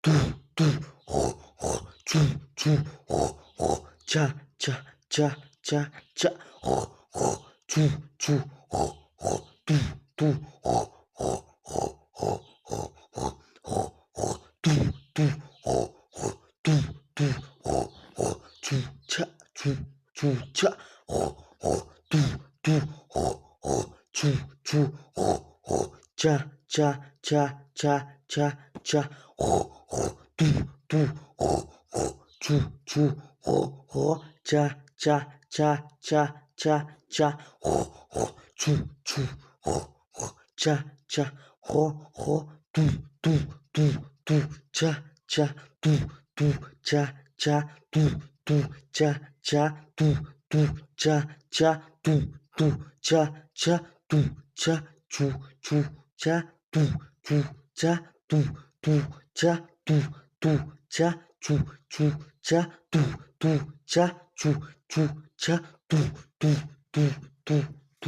嘟嘟，猪猪，加加加加加，猪猪，嘟嘟，嘟嘟，嘟嘟，猪恰猪猪恰，嘟嘟，猪猪，加加加加加加，嘟嘟，猪猪，加加加加加加，猪猪，加加，嘟嘟嘟嘟，加加，嘟嘟加加，嘟嘟加加，嘟嘟加加，嘟嘟加加，嘟加猪猪加嘟猪加嘟嘟加嘟嘟加猪猪加嘟嘟加猪猪加嘟嘟嘟嘟嘟。